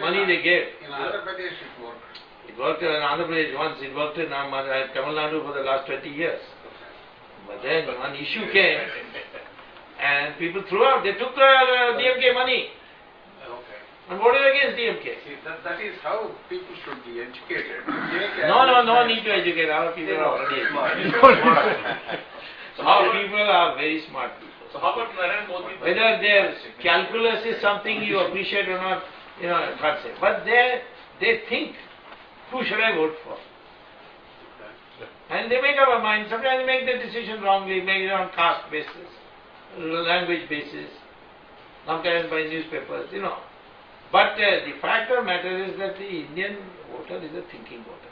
money they gave. In Andhra Pradesh it worked. It worked in Andhra Pradesh once, it worked in Tamil Nadu for the last 20 years. But then one issue came and people threw out, they took DMK money Okay. and voted against DMK. See, that is how people should be educated. No need to educate, our people are already educated. So Our people are very smart people. So how about Narendra Modi? Whether their calculus is something you appreciate or not, I can't say. But they think, who should I vote for? And they make up a mind. Sometimes they make the decision wrongly, make it on caste basis, language basis, sometimes by newspapers, But the fact of the matter is that the Indian voter is a thinking voter.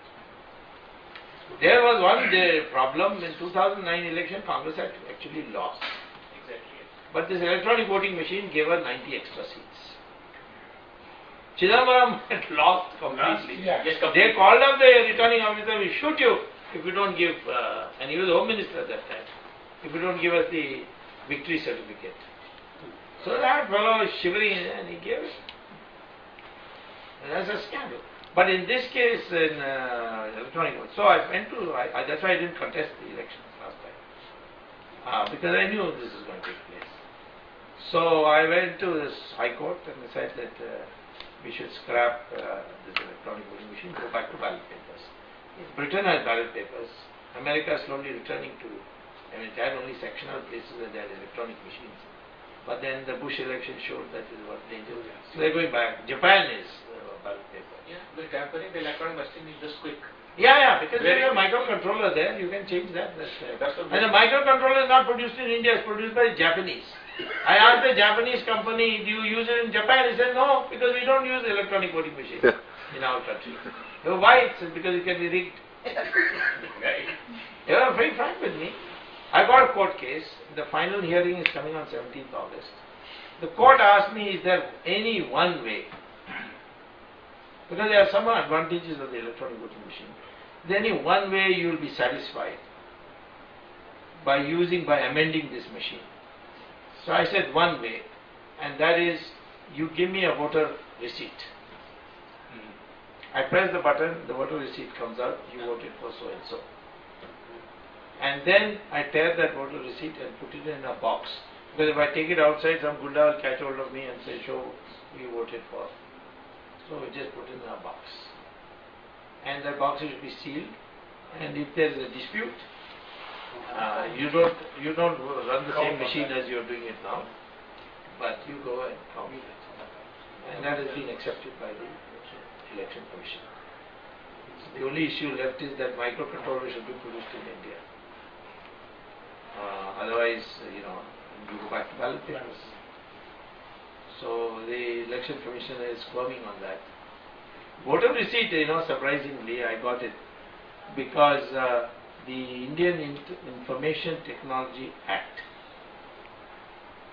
There was one problem in 2009 election, Congress had actually lost. Exactly. But this electronic voting machine gave her 90 extra seats. Chidambaram had lost completely. Yes, They called up the returning officer, we shoot you if you don't give, and he was Home Minister at that time, if you don't give us the victory certificate. So that fellow was shivering and he gave it. And that's a scandal. But in this case, in electronic vote, so I went to, that's why I didn't contest the elections last time. Because I knew this was going to take place. So I went to this High Court and they said that we should scrap this electronic voting machine, go back to ballot papers. Britain has ballot papers. America is slowly returning to, it had only sectional places where they had electronic machines. But then the Bush election showed that it was dangerous. So they're going back. Japan is ballot paper. Yeah, the tampering, the electronic machine is just quick. Yeah, because there is a microcontroller there, you can change that. And the microcontroller is not produced in India, it's produced by the Japanese. I asked the Japanese company, do you use it in Japan? He said, no, because we don't use electronic voting machines in our country. So why? It's because it can be rigged. They were very frank with me. I got a court case. The final hearing is coming on 17th August. The court asked me, is there any one way? Because there are some advantages of the electronic voting machine. Is there any one way you will be satisfied by amending this machine? So I said one way, and that is you give me a voter receipt. I press the button, the voter receipt comes out, you voted for so and so. And then I tear that voter receipt and put it in a box. Because if I take it outside, some gunda will catch hold of me and say, show you voted for. So we just put it in a box. And that box should be sealed. And if there is a dispute, you don't run the same machine as you are doing it now, but you go and count it. And that has been accepted by the Election Commission. The only issue left is that microcontroller should be produced in India. Otherwise, you go back to ballot papers. So the Election Commission is squirming on that. Voter receipt, surprisingly, I got it because the Indian Information Technology Act.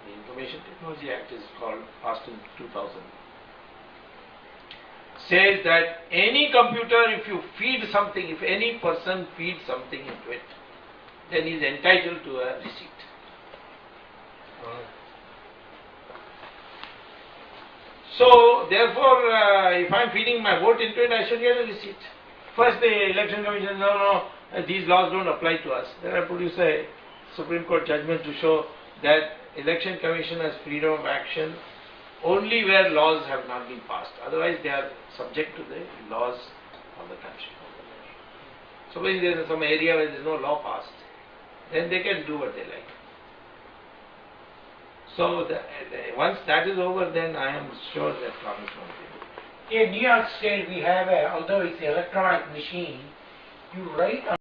The Information Technology Act is passed in 2000. Says that any computer, if you feed something, if any person feeds something into it, then he is entitled to a receipt. So, therefore, if I am feeding my vote into it, I should get a receipt. First, the Election Commission, no, these laws don't apply to us. Then I produce a Supreme Court judgment to show that Election Commission has freedom of action only where laws have not been passed. Otherwise, they are subject to the laws of the country. Suppose there is some area where there is no law passed, then they can do what they like. So, once that is over, then I am sure that Congress won't be. In New York State, we have although it's an electronic machine, you write on